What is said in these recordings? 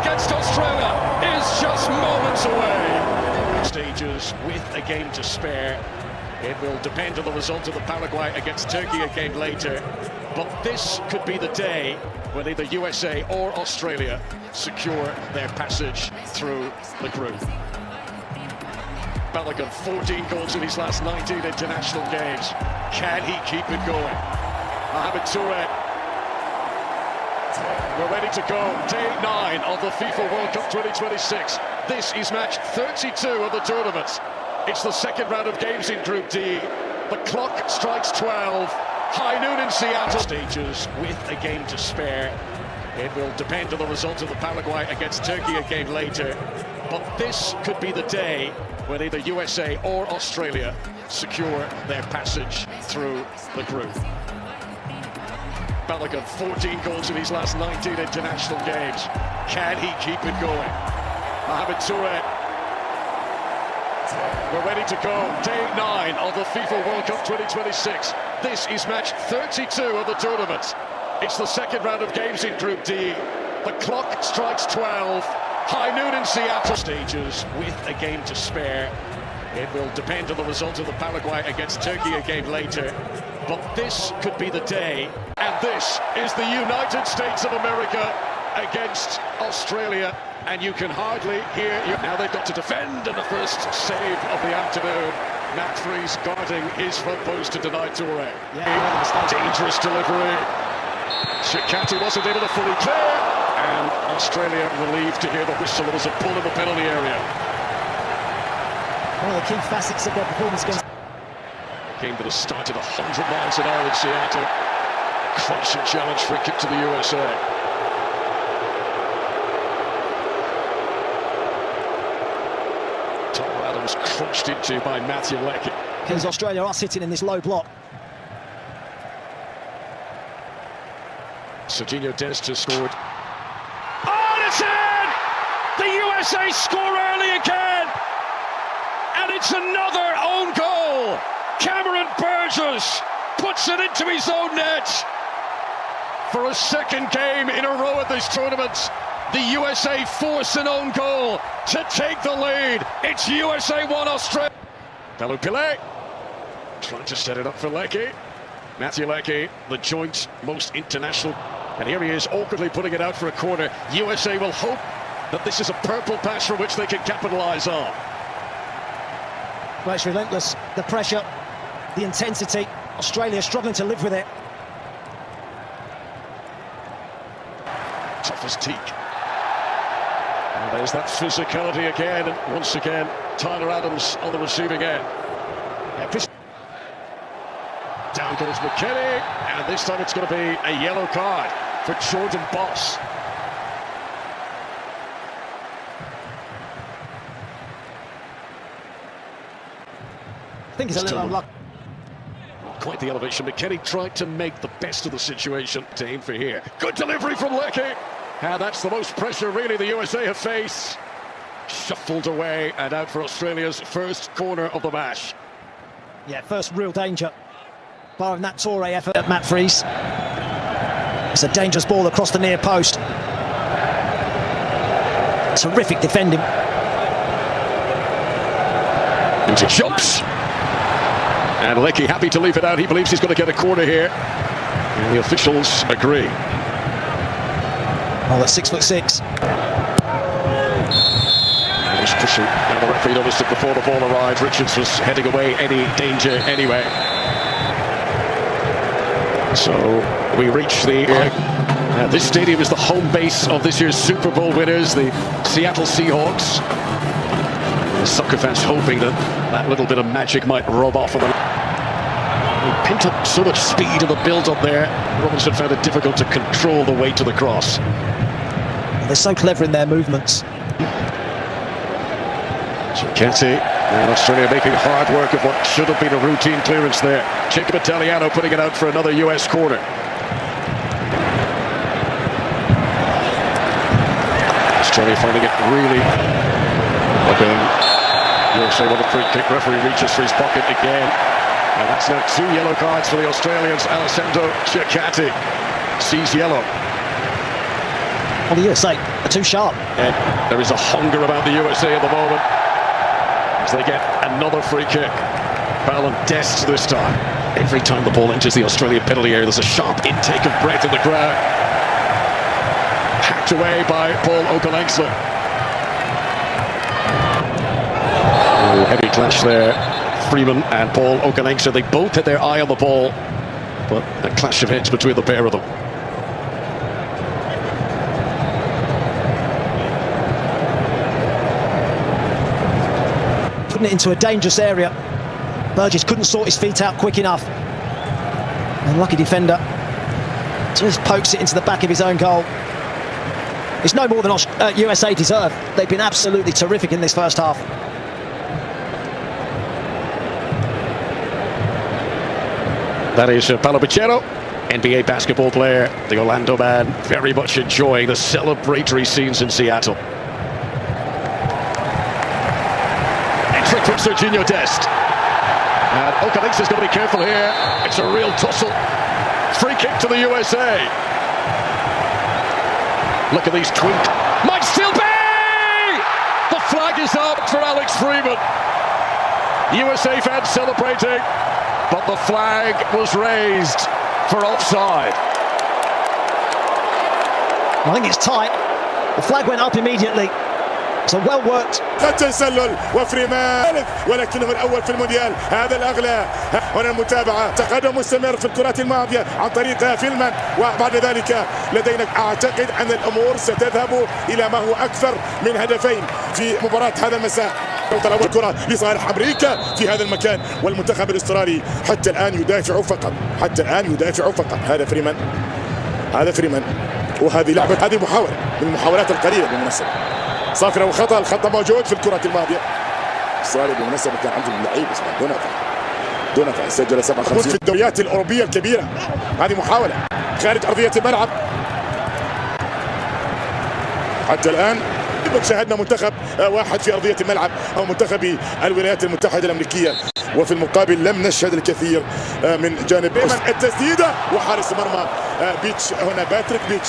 against Australia is just moments away. Stages with a game to spare. It will depend on the result of the Paraguay against Turkey a game later. But this could be the day when either USA or Australia secure their passage through the group. Balogun, 14 goals in his last 19 international games. Can he keep it going? Mohamed Touré. We're ready to go. Day 9 of the FIFA World Cup 2026. This is match 32 of the tournament. It's the second round of games in Group D. The clock strikes 12. High noon in Seattle. Stages with a game to spare. It will depend on the result of the Paraguay against Turkey a game later. But this could be the day when either USA or Australia secure their passage through the group. Balogun, 14 goals in his last 19 international games. Can he keep it going? Mohamed Touré. We're ready to go. Day 9 of the FIFA World Cup 2026. This is match 32 of the tournament. It's the second round of games in Group D. The clock strikes 12. High noon in Seattle. Stages with a game to spare. It will depend on the result of the Paraguay against Turkey a game later. But this could be the day. And this is the United States of America against Australia. And you can hardly hear you. Now they've got to defend in the first save of the afternoon. Matt Freese guarding his front post to deny Touré. Yeah, dangerous delivery. Chikati wasn't able to fully clear. And Australia relieved to hear the whistle. There was a pull in the penalty area. One of the key facets of their performance against... Game that has started 100 miles an hour in Seattle. Crunching challenge for a kick to the USA. Tom Adams crunched into by Matthew Leckie. Because Australia are sitting in this low block. Serginho Dest has scored. Oh, it's in! The USA score early again! And it's another own goal! Cameron Burgess puts it into his own net! For a second game in a row at this tournament, the USA force an own goal to take the lead. It's USA 1, Australia. Pelupile trying to set it up for Leckie. Matthew Leckie, the joint most international. And here he is awkwardly putting it out for a corner. USA will hope that this is a purple patch from which they can capitalise on. Well, it's relentless. The pressure, the intensity. Australia struggling to live with it. Tough as teak. And there's that physicality again, and once again Tyler Adams on the receiving end. Down goes McKennie, and this time it's going to be a yellow card for Jordan Boss. I think he's a little unlucky. Quite the elevation. McKennie tried to make the best of the situation to aim for here. Good delivery from Leckie. And that's the most pressure really the USA have faced. Shuffled away and out for Australia's first corner of the match. Yeah, first real danger. Barring that Touré effort at Matt Freese. It's a dangerous ball across the near post. Terrific defending. Into jumps. And Leckie happy to leave it out. He believes he's going to get a corner here. And the officials agree. Oh, that's 6'6". He's pushing. Now the referee noticed it before the ball arrived. Richards was heading away any danger anyway. So we reach the... this stadium is the home base of this year's Super Bowl winners, the Seattle Seahawks. The soccer fans hoping that that little bit of magic might rub off of them. They pent up so much speed in the build-up there. Robinson found it difficult to control the weight of the cross. They're so clever in their movements. Chikati, and Australia making hard work of what should have been a routine clearance there. Jacob Italiano putting it out for another US corner. Australia finding it really USA with a free kick. Referee reaches for his pocket again. And that's now 2 yellow cards for the Australians. Alessandro Chikati sees yellow. Well, the USA are too sharp. And there is a hunger about the USA at the moment as they get another free kick. Ballon Dest this time. Every time the ball enters the Australian penalty area, there's a sharp intake of breath in the crowd. Hacked away by Paul Okalengsler. Oh, heavy clash there. Freeman and Paul Okalengsler, they both had their eye on the ball, but a clash of heads between the pair of them. Putting it into a dangerous area. Burgess couldn't sort his feet out quick enough. Unlucky defender just pokes it into the back of his own goal. It's no more than USA deserve. They've been absolutely terrific in this first half. That is Paolo Banchero, NBA basketball player, the Orlando man, very much enjoying the celebratory scenes in Seattle. Trick from Serginho Dest. And Okalengsler's got to be careful here. It's a real tussle. Free kick to the USA. Look at these tweaks. Might still be! The flag is up for Alex Freeman. USA fans celebrating, but the flag was raised for offside. I think it's tight. The flag went up immediately. So well worked. التسلل وفريمان ولكنه الأول في المونديال هذا الأغلى. هنا المتابعة تقدم مستمر في الكرات الماضية عن طريق فيلمان وبعد ذلك لدينا أعتقد أن الأمور ستذهب إلى ما هو أكثر من هدفين في مباراة هذا المساء. طلب الكرة لصالح أمريكا في هذا المكان والمنتخب الأسترالي حتى الآن يدافع فقط. هذا فريمان وهذه لعبة هذه محاولة من المحاولات القليلة بالمناسبة. صافرة وخطأ الخطأ موجود في الكرة الماضية. إسرائيل بالمناسبة كان عندهم لعيب اسمه دونافا سجل 57 في الدوريات الأوروبية الكبيرة. هذه محاولة خارج أرضية الملعب. حتى الآن شاهدنا منتخب واحد في أرضية الملعب أو منتخب الولايات المتحدة الأمريكية، وفي المقابل لم نشهد الكثير من جانب التسديدة وحارس مرمى بيتش. هنا باتريك بيتش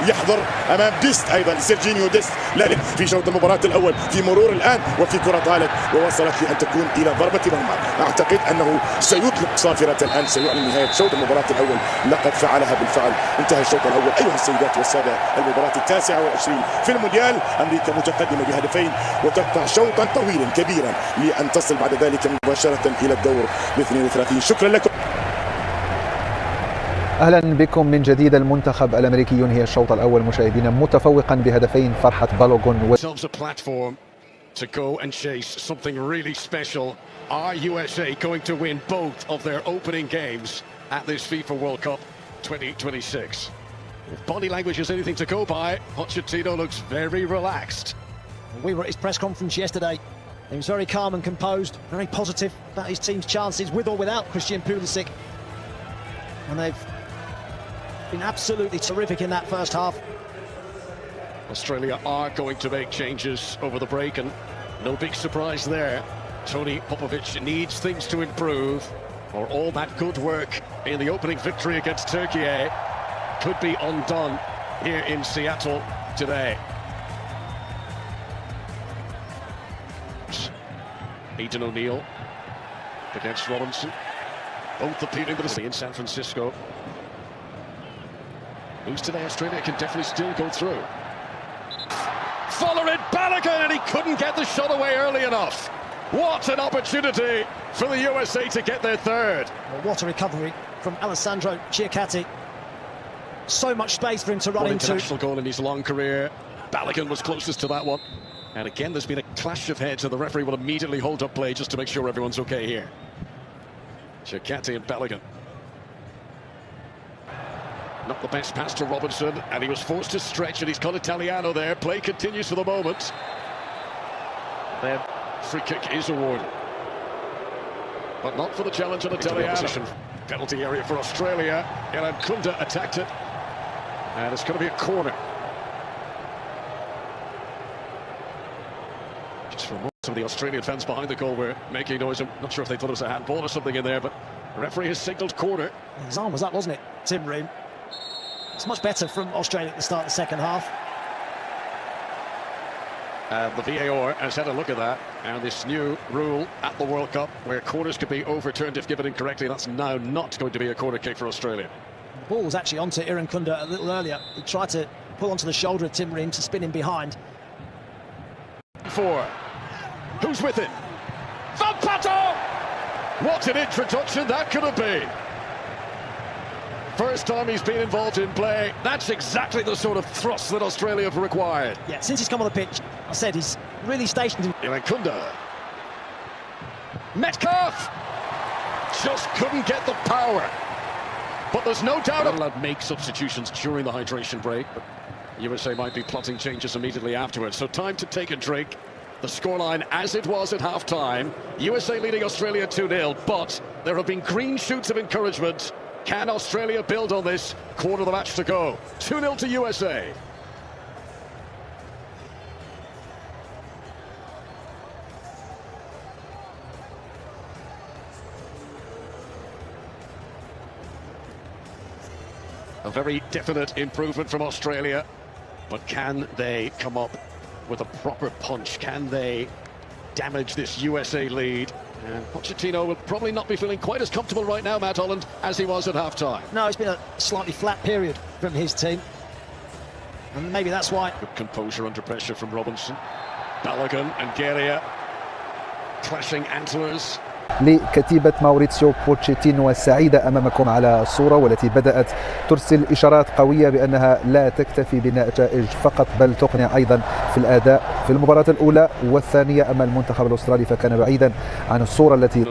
يحضر امام ديست ايضا سيرجينيو ديست لكن في شوط المباراة الاول في مرور الان وفي كرة طالت ووصلت لان تكون الى ضربة مرمى. اعتقد انه سيطلق صافرة الان سيعلن نهاية شوط المباراة الاول. لقد فعلها بالفعل. انتهى الشوط الاول ايها السيدات والسادة. المباراة 29 في المونديال. امريكا متقدمة بهدفين وتقطع شوطا طويلا كبيرا لان تصل بعد ذلك مباشرة الى الدور ال 32. شكرا لكم. أهلا بكم من جديد. المنتخب الأمريكي ينهي الشوط الأول مشاهدينا متفوقا بهدفين. فرحة بالوغون to go and chase something really special. Are USA going to win both of their opening games at this FIFA World Cup 2026? If body language is anything to go by, Pochettino looks very relaxed. We were at his press conference yesterday. He was very calm and composed, very positive about his team's chances with or without Christian Pulisic. And they've been absolutely terrific in that first half. Australia are going to make changes over the break, and no big surprise there. Tony Popovic needs things to improve, or all that good work in the opening victory against Turkey could be undone here in Seattle today. Aidan O'Neill against Robinson. Both appealing to the in San Francisco. Who's today? Australia can definitely still go through. Following Balogun, and he couldn't get the shot away early enough. What an opportunity for the USA to get their third. Well, what a recovery from Alessandro Chiacati. So much space for him to run into. International goal in his long career. Balogun was closest to that one. And again, there's been a clash of heads, and the referee will immediately hold up play just to make sure everyone's okay here. Chiacati and Balogun. Not the best pass to Robinson, and he was forced to stretch, and he's caught Italiano there. Play continues for the moment. Then free kick is awarded, but not for the challenge on Italiano. Penalty area for Australia. Elan Kunda attacked it, and it's going to be a corner. Just for a moment, some of the Australian fans behind the goal were making noise. I'm not sure if they thought it was a handball or something in there, but the referee has signalled corner. His arm was up, wasn't it, Tim Ream? It's much better from Australia at the start of the second half. The VAR has had a look at that, and this new rule at the World Cup where corners could be overturned if given incorrectly, that's now not going to be a corner kick for Australia. The ball was actually onto Iran Kunda a little earlier. He tried to pull onto the shoulder of Tim Ream to spin him behind. Who's with it? Van Pato! What an introduction that could have been. First time he's been involved in play. That's exactly the sort of thrust that Australia have required. Yeah, since he's come on the pitch, I said he's really stationed him. Iran Kunda. Metcalf! Just couldn't get the power. But there's no doubt allowed to make substitutions during the hydration break. But USA might be plotting changes immediately afterwards. So time to take a drink. The scoreline as it was at half-time. USA leading Australia 2-0, but there have been green shoots of encouragement. Can Australia build on this? Quarter of the match to go. 2-0 to USA. A very definite improvement from Australia, but can they come up with a proper punch? Can they damage this USA lead? And Pochettino will probably not be feeling quite as comfortable right now, Matt Holland, as he was at half-time. No, it's been a slightly flat period from his team. And maybe that's why. Good composure under pressure from Robinson. Balogun and Guerra clashing antlers. لكتيبة ماوريتسيو بوتشيتينو السعيدة أمامكم على الصورة، والتي بدأت ترسل إشارات قوية بأنها لا تكتفي بالنتائج فقط بل تقنع أيضا في الأداء في المباراة الأولى والثانية. أما المنتخب الأسترالي فكان بعيدا عن الصورة التي